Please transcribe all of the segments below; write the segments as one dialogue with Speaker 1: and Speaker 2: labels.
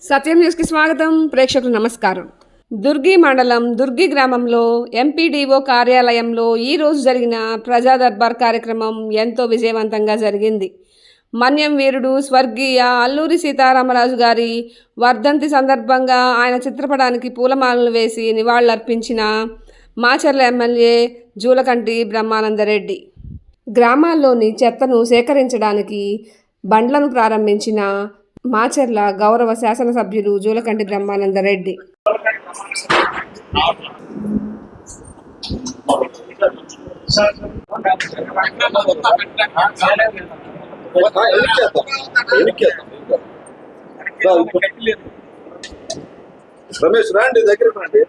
Speaker 1: సత్యం న్యూస్కి స్వాగతం. ప్రేక్షకులు నమస్కారం. దుర్గి మండలం దుర్గి గ్రామంలో ఎంపీడీఓ కార్యాలయంలో ఈరోజు జరిగిన ప్రజా దర్బార్ కార్యక్రమం ఎంతో విజయవంతంగా జరిగింది. మన్యం వీరుడు స్వర్గీయ అల్లూరి సీతారామరాజు గారి వర్ధంతి సందర్భంగా ఆయన చిత్రపటానికి పూలమాలలు వేసి నివాళులర్పించిన మాచర్ల ఎమ్మెల్యే జూలకంటి బ్రహ్మానందరెడ్డి, గ్రామాల్లోని చెత్తను సేకరించడానికి బండ్లను ప్రారంభించిన మాచర్ల గౌరవ శాసనసభ్యులు జూలకంటి బ్రహ్మానందరెడ్డి.
Speaker 2: రమేష్ రండి, దగ్గర రండి.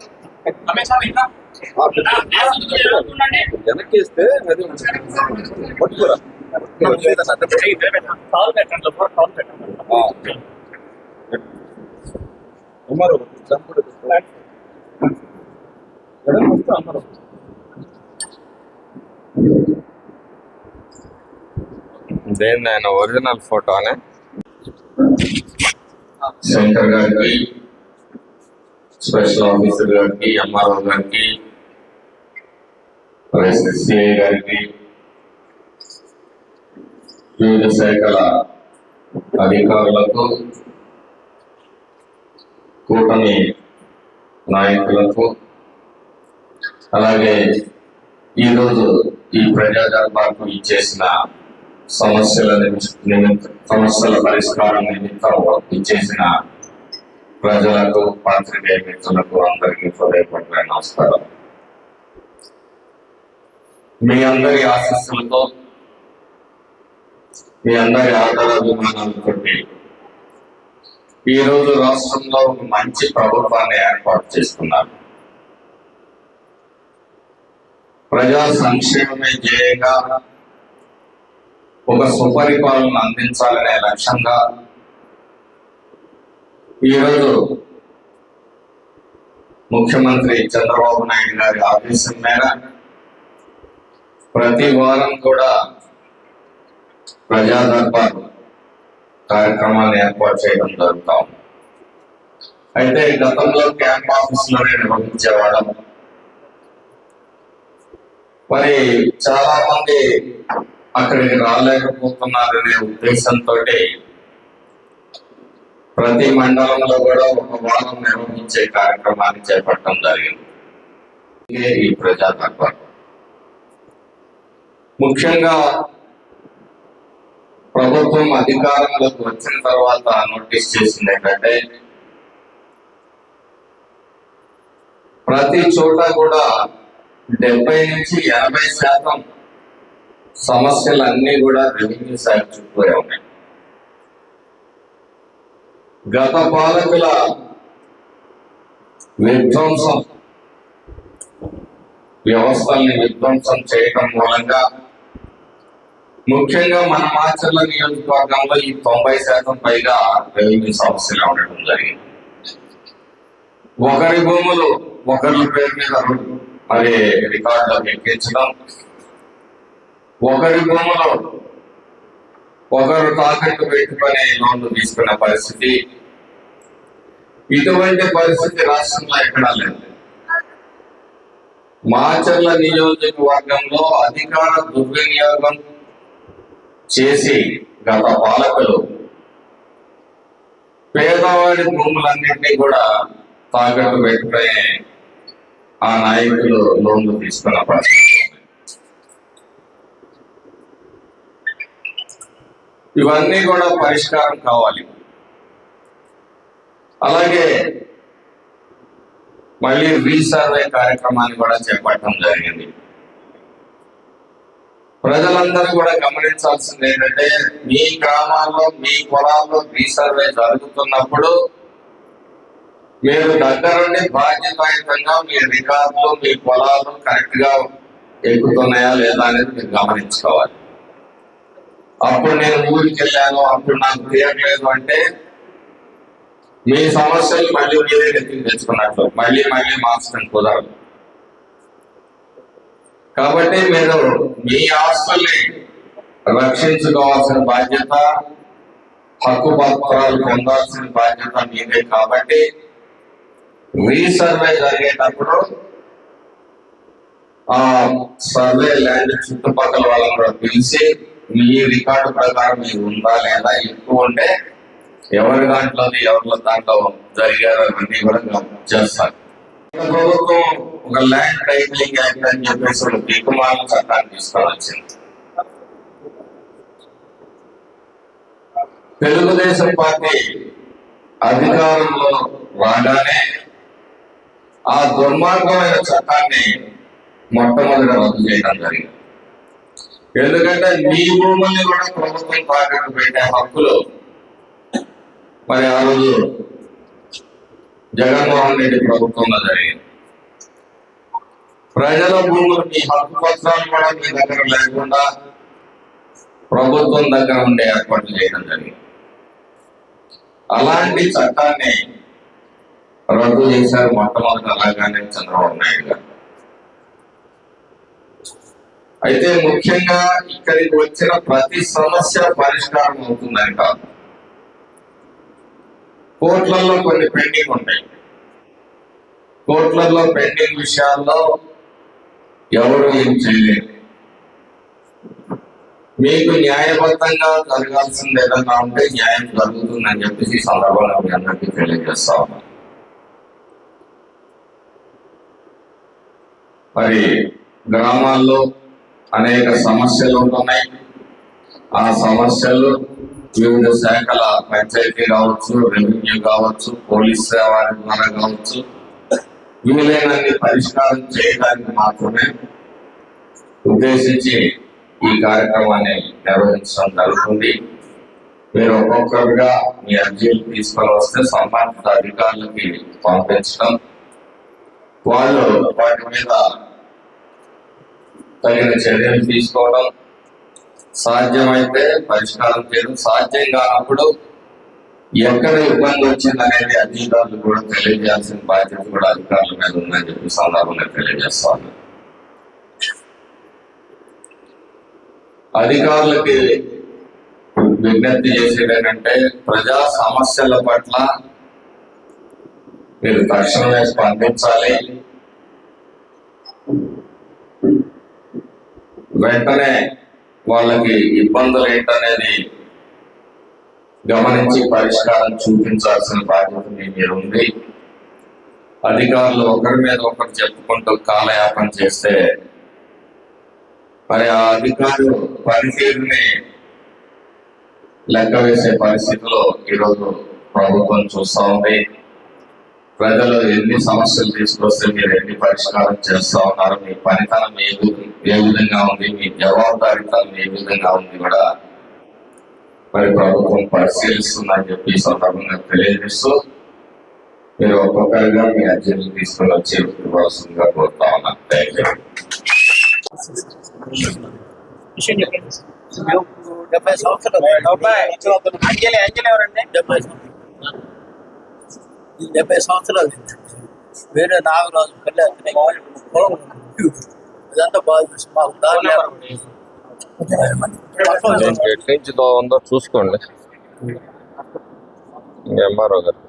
Speaker 2: వెనక్కి ఇస్తే అది పట్టుకురా.
Speaker 3: దేని ఆయన ఒరిజినల్ ఫోటోనే శంకర్ గారికి, స్పెషల్ ఆఫీసర్ గారికి, ఎంఆర్ఓ గారికి, సిఐ గారికి, వివిధ శాఖల అధికారులకు, కూటమి నాయకులకు, అలాగే ఈరోజు ఈ ప్రజా దర్బార్కు ఇచ్చేసిన సమస్యల పరిష్కారం నిమిత్తం ఇచ్చేసిన ప్రజలకు, పాత్రికేయ మిత్రులకు అందరికీ హృదయపూర్వక నమస్కారం. మీ అందరి ఆశీస్సులతో, మీ అందరి ఆదరాభిమానాలతో ఈరోజు రాష్ట్రంలో ఒక మంచి ప్రభుత్వాన్ని ఏర్పాటు చేసుకున్నారు. ప్రజా సంక్షేమమే ధ్యేయంగా ఒక సుపరిపాలన అందించాలనే లక్ష్యంగా ఈరోజు ముఖ్యమంత్రి చంద్రబాబు నాయుడు గారి ఆదేశం మేర ప్రతి వారం కూడా ప్రజా దర్బార్ కార్యక్రమాన్ని ఏర్పాటు చేయడం జరుగుతాం. అయితే గతంలో క్యాంప్ ఆఫీసులోనే నిర్వహించేవాళ్ళం. మరి చాలా మంది అక్కడికి రాలేకపోతున్నారనే ఉద్దేశంతో ప్రతి మండలంలో కూడా ఒక వారం నిర్వహించే కార్యక్రమాన్ని చేపట్టడం జరిగింది. ఈ ప్రజా దర్బార్ ముఖ్యంగా ప్రభుత్వం అధికారంలోకి వచ్చిన తర్వాత నోటీస్ చేసింది ఏంటంటే, ప్రతి చోట కూడా 70 నుంచి 80% సమస్యలన్నీ కూడా రెవెన్యూ శాఖ చుట్టూ ఉన్నాయి. గత పాలకుల విధ్వంసం, వ్యవస్థల్ని విధ్వంసం చేయటం మూలంగా ముఖ్యంగా మన మాచర్ల నియోజకవర్గంలో ఈ 90% పైగా రెవెన్యూ సమస్యలు ఉండటం జరిగింది. ఒకరి భూములు ఒకరి పేరు మీద మరి రికార్డులకు ఎక్కించడం, ఒకరి భూములు ఒకరు తాకట్టు పెట్టుకుని లోన్లు తీసుకున్న పరిస్థితి, ఇటువంటి పరిస్థితి రాష్ట్రంలో ఎక్కడా లేదు. మాచర్ల నియోజకవర్గంలో అధికార దుర్వినియోగం చేసి గత పాలకులు పేదవాడి భూములన్నింటినీ కూడా తాకట్టు పెట్టుకునే ఆ నాయకులు లోన్లు తీసుకున్న పరిస్థితి. ఇవన్నీ కూడా పరిష్కారం కావాలి. అలాగే మళ్ళీ రీసర్వే కార్యక్రమాన్ని కూడా చేపట్టడం జరిగింది. ప్రజలందరూ కూడా గమనించాల్సింది ఏంటంటే, మీ గ్రామాల్లో, మీ పొలాల్లో రీసర్వే జరుగుతున్నప్పుడు మీరు దగ్గరుండి బాధ్యతాయుతంగా మీ రికార్డులు, మీ పొలాలు కరెక్ట్ గా ఎక్కుతున్నాయా లేదా అనేది మీరు గమనించుకోవాలి. అప్పుడు నేను ఊరికి వెళ్ళాను, అప్పుడు నాకు తీయట్లేదు అంటే మీ సమస్యలు మళ్ళీ మీరే తెచ్చుకున్నట్లు మళ్ళీ మార్చడం కుదరదు. కాబట్టి మీరు మీ ఆస్తుల్ని రక్షించుకోవాల్సిన బాధ్యత హక్కు పత్రాలు పొందాల్సిన బాధ్యత మీదే. కాబట్టి రీసర్వే జరిగేటప్పుడు ఆ సర్వే ల్యాండ్ చుట్టుపక్కల వాళ్ళని కూడా పిలిచి మీ రికార్డు ప్రకారం మీకు ఉందా లేదా, ఎక్కువ ఉంటే ఎవరి దాంట్లోది ఎవరి దాంట్లో జరిగారో అవన్నీ కూడా చేస్తారు. ప్రభుత్వం ఒక ల్యాండ్ టైటిలింగ్ యాక్ట్ అని చెప్పేసి ఒక దిక్కుమాల చట్టాన్ని తీసుకొని వచ్చింది. తెలుగుదేశం పార్టీ అధికారంలో రాగానే ఆ దుర్మార్గమైన చట్టాన్ని మొట్టమొదటి రద్దు చేయడం జరిగింది. ఎందుకంటే మీ భూముల్ని కూడా ప్రభుత్వం తాకట్టు పెట్టే హక్కులు మరి ఆ రోజు జగన్మోహన్ రెడ్డి ప్రభుత్వంలో జరిగింది. ప్రజల భూములు మీ హక్కు పత్రాలు కూడా మీ దగ్గర లేకుండా ప్రభుత్వం దగ్గర ఉండే ఏర్పాట్లు చేయడం జరిగింది. అలాంటి చట్టాన్ని రద్దు చేశారు మొట్టమొదటి అలాగానే చంద్రబాబు నాయుడు గారు. అయితే ముఖ్యంగా ఇక్కడికి వచ్చిన ప్రతి సమస్య పరిష్కారం అవుతుందని కాదు, కోర్టులలో కొన్ని పెండింగ్ ఉంటాయి. కోర్టులలో పెండింగ్ విషయాల్లో ఎవరు ఏం చేయలేరు. మీకు న్యాయబద్ధంగా జరగాల్సింది ఏదన్నా ఉంటే న్యాయం జరుగుతుందని చెప్పేసి ఈ సందర్భంగా మీ అందరికీ తెలియజేస్తా ఉన్నాను. మరి గ్రామాల్లో అనేక సమస్యలు ఉంటున్నాయి. ఆ సమస్యలు వివిధ శాఖల పంచాయతీ కావచ్చు, రెవెన్యూ కావచ్చు, పోలీస్ సేవ ద్వారా కావచ్చు, వీలైనన్ని పరిష్కారం చేయడానికి మాత్రమే ఉద్దేశించి ఈ కార్యక్రమాన్ని నిర్వహించడం జరుగుతుంది. మీరు ఒక్కొక్కరుగా మీ అర్జీలు తీసుకొని వస్తే సంబంధిత అధికారులకి పంపించడం, వాళ్ళు వాటి మీద తగిన చర్యలు తీసుకోవడం, సాధ్యమైతే పరిష్కారం చేయడం, సాధ్యం కానప్పుడు ఎక్కడ ఇబ్బంది వచ్చిందనేది అధికారులు కూడా తెలియజేయాల్సిన బాధ్యత కూడా అధికారుల మీద ఉందని చెప్పి సందర్భంగా తెలియజేస్తాను. అధికారులకి విజ్ఞప్తి చేసేది ఏంటంటే ప్రజా సమస్యల పట్ల మీరు తక్షణమే స్పందించాలి. వెంటనే వాళ్ళకి ఇబ్బందులు ఏంటనేది గమనించి పరిష్కారం చూపించాల్సిన బాధ్యత మీ మీద ఉంది. అధికారులు ఒకరి మీద ఒకరు చెప్పుకుంటూ కాలయాపన చేస్తే మరి ఆ అధికారులు పనితీరుని లెక్క వేసే పరిస్థితిలో ఈరోజు ప్రభుత్వం చూస్తూ ఉంది. ప్రజలు ఎన్ని సమస్యలు తీసుకొస్తే మీరు ఎన్ని పరిష్కారం చేస్తా ఉన్నారు, మీ పనితనం ఏ విధంగా ఉంది, మీ జవాబుదారీతనం ఏ విధంగా ఉంది కూడా మరి ప్రభుత్వం పరిశీలిస్తుందని చెప్పి సందర్భంగా తెలియజేస్తూ మీరు ఒక్కొక్కరిగా మీ అర్జీలు తీసుకుని వచ్చి ఇవ్వాల్సిందిగా కోరుతా ఉన్నాను. Thank you.
Speaker 4: 70 సంవత్సరాలు అంజలి ఎవరండి? 70 సంవత్సరాలు వేరే నాగరాజు కళ్యాణ్ ఇదంతా బాగా మాకు దారి
Speaker 5: ఎటు నుంచి ఉందో చూసుకోండి. ఎంఆర్ఓ గారు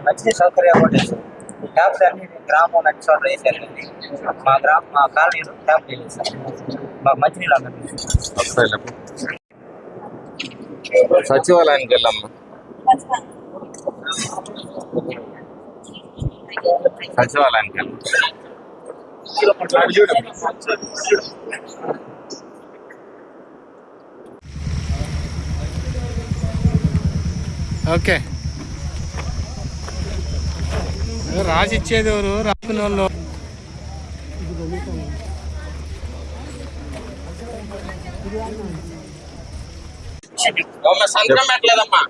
Speaker 4: మంచి సౌకర్యం ట్యాప్స్ అన్ని గ్రామం నచ్చి చోట్ల వేసేయాలండి. మా కాలనీలో ట్యాప్ లేదు సార్. మాకు మంచినీళ్ళు
Speaker 5: సచివాలయానికి వెళ్ళమ్మా. సచివాలయానికి వెళ్ళి
Speaker 6: ఓకే రాసి ఇచ్చేది ఎవరు? రాసిన వాళ్ళు
Speaker 5: సంతకం పెట్టలేదమ్మా.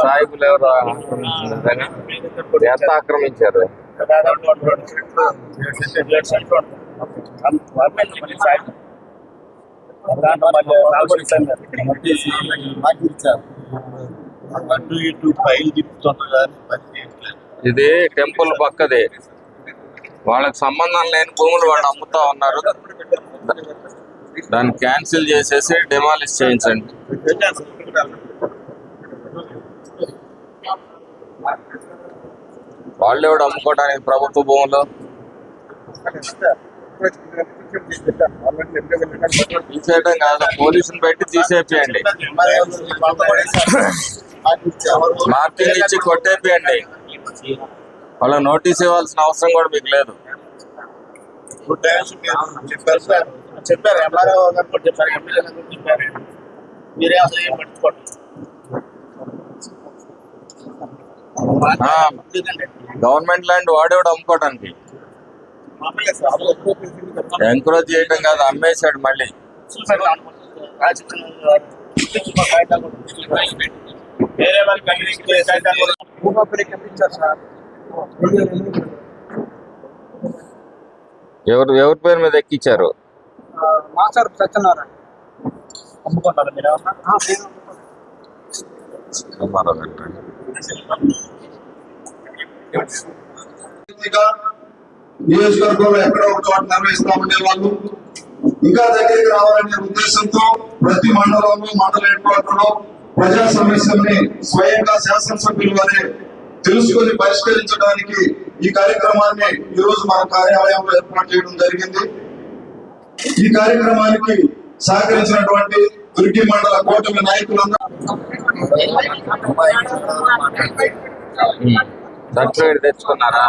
Speaker 5: సాయిబులు ఎవరు ఆక్రమించింది? ఎంత ఆక్రమించారు? ఇది టెంపుల్ పక్కది, వాళ్ళకి సంబంధం లేని భూములు వాళ్ళు అమ్ముతా ఉన్నారు. దాన్ని క్యాన్సిల్ చేసేసి డెమాలిష్ చేయించండి. వాళ్ళు ఎవడు అమ్ముకోవడానికి ప్రభుత్వ భూములు? తీసేయడం కాదు, పోలీసుని పెట్టి తీసేపియండి. మార్కింగ్ ఇచ్చి కొట్టేపియండి. వాళ్ళ నోటీస్ ఇవ్వాల్సిన అవసరం కూడా మీకు లేదు.
Speaker 2: చెప్పారు ఎంఆర్ఓ గారు కూడా చెప్పారు, ఎమ్మెల్యే గారు కూడా చెప్పారు. మీరే అసలు ఏం పట్టుకోండి.
Speaker 5: గవర్నమెంట్ ల్యాండ్ వాడేవాడు అమ్ముకోవడానికి ఎంకరేజ్ చేయడం కాదు, అమ్మేశాడు మళ్ళీ.
Speaker 2: వేరే వారికి
Speaker 5: ఎవరి పేరు మీద ఎక్కించారు?
Speaker 4: మాస్టర్ సత్యనారాయణ
Speaker 2: అమ్ముకుంటారు మీరు నియోజకవర్గంలో ఎక్కడో ఒక చోట నిర్వహిస్తా ఉండేవాళ్ళు. ఇంకా దగ్గరికి రావాలనే ఉద్దేశంతో ప్రతి మండలంలో, మండల హెడ్ క్వార్టర్ లో ప్రజా సమస్యల్ని స్వయంగా శాసనసభ్యులు వారే తెలుసుకొని పరిష్కరించడానికి ఈ కార్యక్రమాన్ని ఈ రోజు మన కార్యాలయంలో ఏర్పాటు చేయడం జరిగింది. ఈ కార్యక్రమానికి సహకరించినటువంటి దుర్గి మండల కూటమి నాయకులందరూ
Speaker 5: సర్టిఫికేట్ తెచ్చుకున్నారా?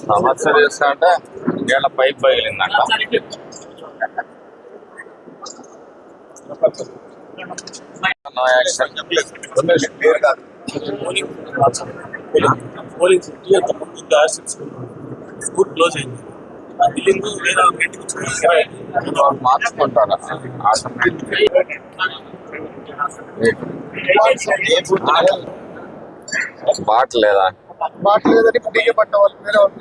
Speaker 5: సమస్య చేస్తా అంటే ఇంకేళ్ళ పైప్ పగిలిందంట. No action.
Speaker 7: Polling school close అయింది. ఆ బిల్డింగ్ వేరే
Speaker 5: మార్చుకుంటారా? బాట్ లేదా?
Speaker 2: బాట్ లేదని డీజే పట్ట వాళ్ళు వేరే వాళ్ళు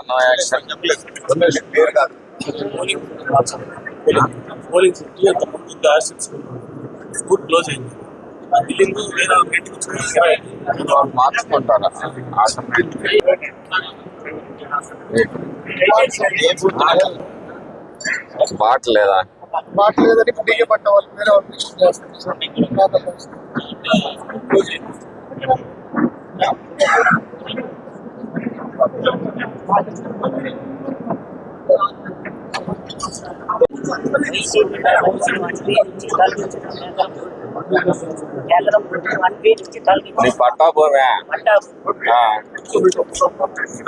Speaker 5: no action.
Speaker 7: Polling school close అయింది. ఆ బిల్డింగ్ వేరే
Speaker 5: మార్చుకుంటారా? బాట్ లేదా?
Speaker 2: బాట్ లేదని డీజే పట్ట వాళ్ళు వేరే వాళ్ళు
Speaker 5: నీ పట్టా భూమే.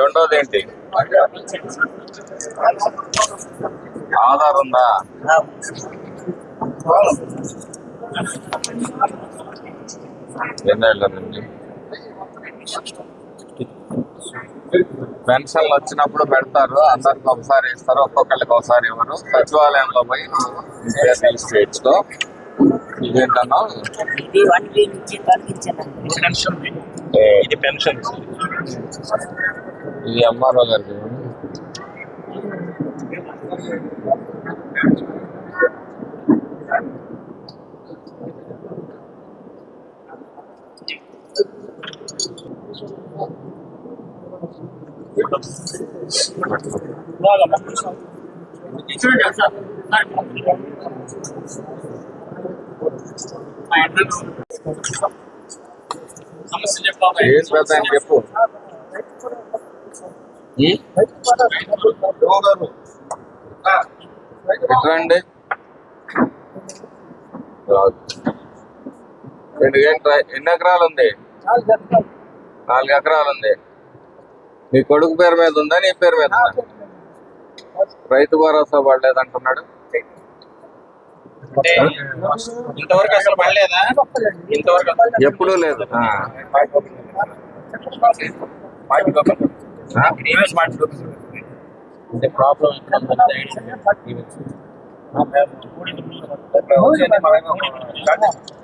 Speaker 5: రెండోది ఏంటి? ఆధార్ ఉందా? ఎన్నేళ్ళ నుంచి? పెన్షన్లు వచ్చినప్పుడు పెడతారు, అందరికి ఒకసారి ఇస్తారు, ఒక్కొక్కరికి ఒకసారి ఇవ్వరు. సచివాలయంలో పోయి రిజిస్టర్ చేయించుకో. ఇదేంటన్నా?
Speaker 7: ఇది పెన్షన్.
Speaker 5: ఇది ఎంఆర్ఓ గారికి.
Speaker 7: సమస్య చెప్పాలి.
Speaker 5: ఏం పెద్ద అని చెప్పు. ఎట్లండి? ఎన్ని ఎకరాలు ఉంది? 4 ఎకరాలు ఉంది. నీ కొడుకు పేరు మీద ఉందా, నీ పేరు మీద ఉందా? రైతు భరోసా పడలేదంటున్నాడు.
Speaker 4: అంటే ఇంతవరకు అసలు పడలేదా? ఇంతవరకు
Speaker 5: ఎప్పుడూ లేదు.
Speaker 4: అంటే ప్రాబ్లం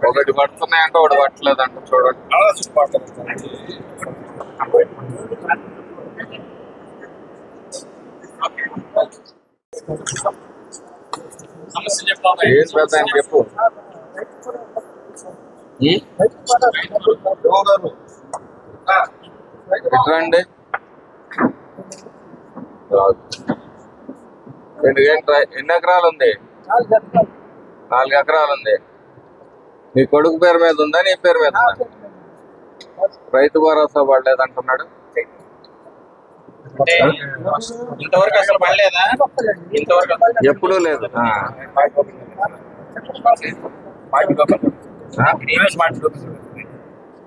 Speaker 5: ఒకటి పడుతున్నాయంటే ఒకటి పట్టలేదంట. చూడండి.
Speaker 7: సమస్య చెప్పాలి.
Speaker 5: ఏం పెద్ద ఆయన చెప్పు. ఎట్లండి? ఎన్ని ఎకరాలు ఉంది? 4 ఎకరాలు ఉంది. నీ కొడుకు పేరు మీద ఉందా, నీ పేరు మీద ఉందా? రైతు భరోసా పడలేదంటున్నాడు.
Speaker 4: అంటే ఇంతవరకు అసలు పడలేదా? ఇంతవరకు
Speaker 5: ఎప్పుడూ లేదు.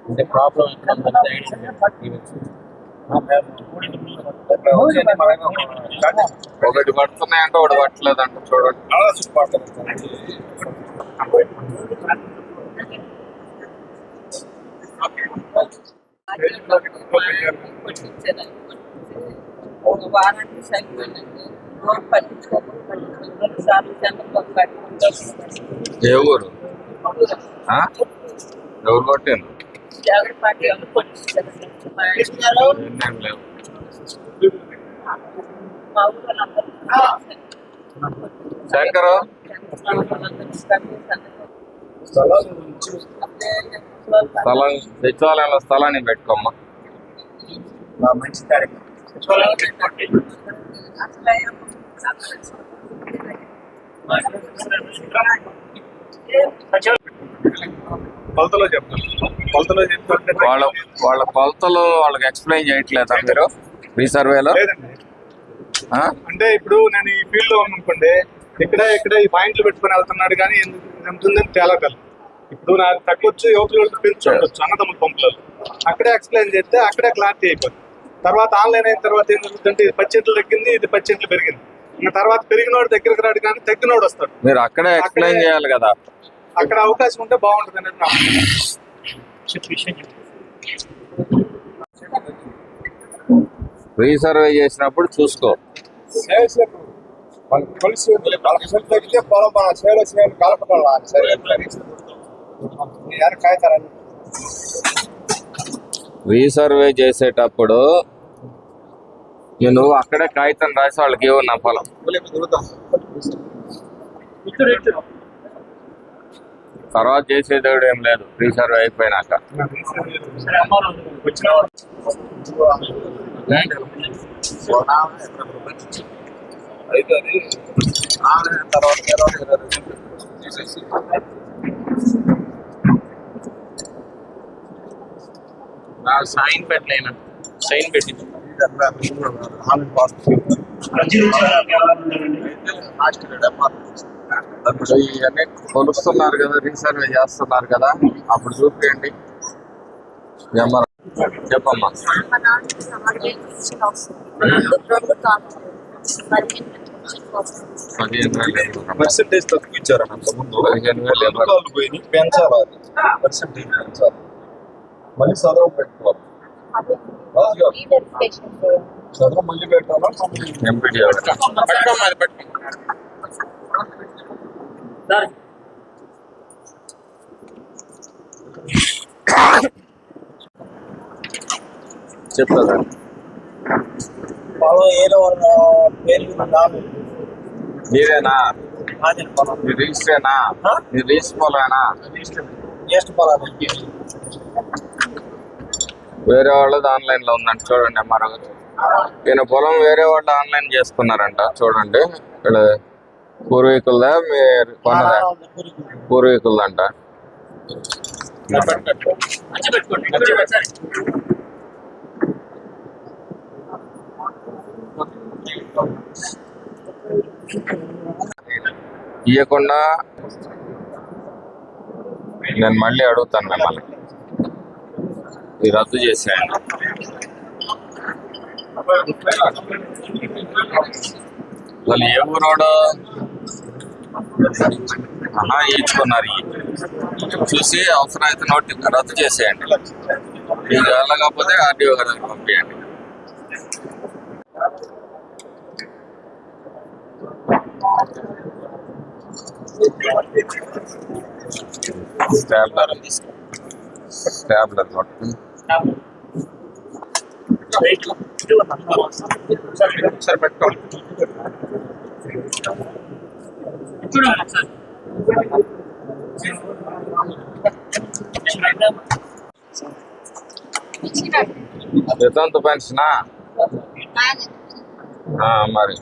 Speaker 4: అంటే ప్రాబ్లం
Speaker 5: ఒకటి పడుతున్నాయంటే ఒకటి పట్టలేదంట. చూడండి.
Speaker 8: ఒక వారానికి సరిపోయిందండి. రోడ్ పట్టించుకోకుండా
Speaker 5: ఏ ఊరు? ఎవరు కొట్టాను?
Speaker 8: జాగ్రత్త పార్టీ వాళ్ళు కొట్టించారండి.
Speaker 5: ఎన్నేం లేవు.
Speaker 8: మా ఊళ్ళందరూ
Speaker 5: శంకరు స్థలం సచివాలయంలో స్థలాన్ని పెట్టుకోమ్మా.
Speaker 4: మంచి కార్యక్రమం.
Speaker 7: కొలతలో చెప్తాను. కొలతలో చెప్తుంటే
Speaker 5: వాళ్ళ కొలతలు వాళ్ళకి ఎక్స్ప్లెయిన్ చేయట్లేదా మీరు రీసర్వేలో?
Speaker 7: లేదండి. అంటే ఇప్పుడు నేను ఈ ఫీల్డ్ లో అనుకోండి, ఇక్కడ ఈ పాయింట్లు పెట్టుకుని వెళ్తున్నాడు, కానీ ఎంత ఉందని తేలగలరు. ఇప్పుడు నాకు తగ్గొచ్చు, యువకులు పెంచుకోవచ్చు అన్నదమ్ముల పంపులు. అక్కడే ఎక్స్ప్లెయిన్ చేస్తే అక్కడే క్లారిటీ అయిపోతుంది. తర్వాత ఆన్లైన్ అయిన తర్వాత ఏం జరుగుతుందంటే ఇది 10 చెట్లు తగ్గింది, ఇది 10 చెట్లు పెరిగింది. ఇంకా తర్వాత పెరిగినోడు దగ్గరికి రాడు, కానీ తగ్గినోడు వస్తాడు.
Speaker 5: మీరు అక్కడే ఎక్స్ప్లెయిన్ చేయాలి కదా.
Speaker 7: అక్కడ అవకాశం ఉంటే బాగుంటుంది అనేది నా
Speaker 5: రీసర్వే చేసినప్పుడు చూసుకో.
Speaker 2: తగ్గితే పొలం మన సేవలో సేవలు కలపడం
Speaker 5: రీసర్వే చేసేటప్పుడు నువ్వు అక్కడే కాగితం రాసి వాళ్ళకి ఇవ్వు నా పొలం. తర్వాత చేసేది ఏం లేదు రీసర్వే అయిపోయినాక.
Speaker 4: సైన్ పెట్టలేను. సైన్ పెట్టి
Speaker 5: ఇవన్నీ కొలుస్తున్నారు కదా, రీసర్వే చేస్తున్నారు కదా, అప్పుడు చూపించండి. చెప్పమ్మా.
Speaker 2: పర్సెంటేజ్ తక్కువ ఇచ్చారని అంతకుముందు
Speaker 5: 15,000
Speaker 2: పోయి పెంచాలి. పర్సెంటేజ్ పెంచాలి. మళ్ళీ చదవం పెట్టుకోవాలి. చదవం మళ్ళీ పెట్టాలా?
Speaker 5: ఎంపీడీ చెప్తా.
Speaker 4: పొలం ఏదో పేరు
Speaker 5: మీరేనా? మీ రిజిస్టరేనా? మీ రిజిస్టర్ పొలమేనా?
Speaker 4: జస్ట్ పొలం
Speaker 5: వేరే వాళ్ళది ఆన్లైన్ లో ఉందంట చూడండి. ఎంఆర్ఓ ఈయన పొలం వేరే వాళ్ళు ఆన్లైన్ చేసుకున్నారంట. చూడండి, ఇక్కడ పూర్వీకులదా మీరు కొన్నదా? పూర్వీకులదంట. ఇవ్వకుండా నేను మళ్ళీ అడుగుతాను మిమ్మల్ని, ఇది రద్దు చేసేయండి. అసలు ఏ ఊరోడు ఇచ్చుకున్నారు, చూసి అవసరమైతే నోటి రద్దు చేసేయండి. మీకు వెళ్ళకపోతే ఆర్డీఓ గారికి పంపించండి. స్టాబ్లర్ కొట్టు.
Speaker 7: సార్ పెట్టుకోండి.
Speaker 5: వితంతు పెన్షనా? మరి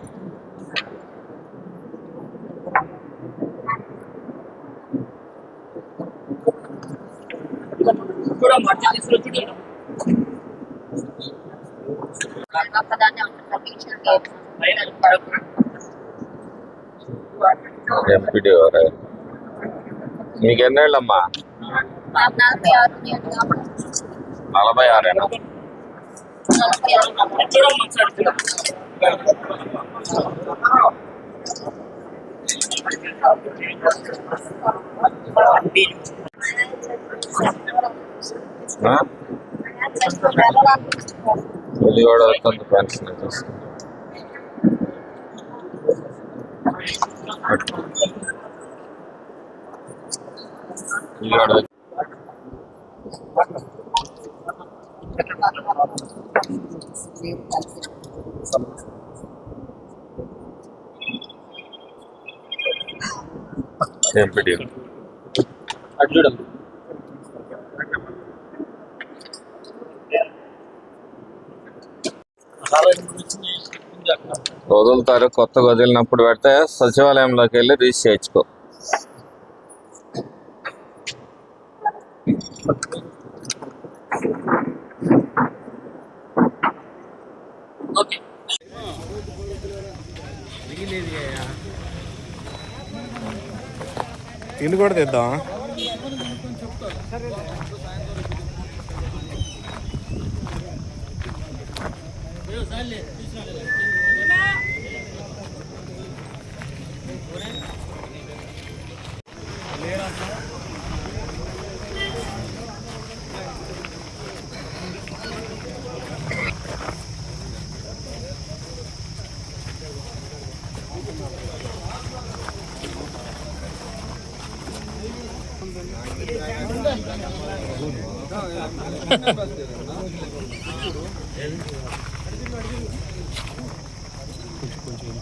Speaker 5: ఎంపీడీఓ మీకు ఎన్నేళ్ళమ్మా? 46. ఇది కూడా కొంత పెన్షన్ తీసుకుంది. ఎంపీడీఓ వదులుతారు, కొత్తగా వదిలినప్పుడు పెడితే సచివాలయంలోకి వెళ్ళి రిజిస్టర్ చేయించుకో.
Speaker 6: ఇల్లు కూడా తెద్దాం. కొంచెం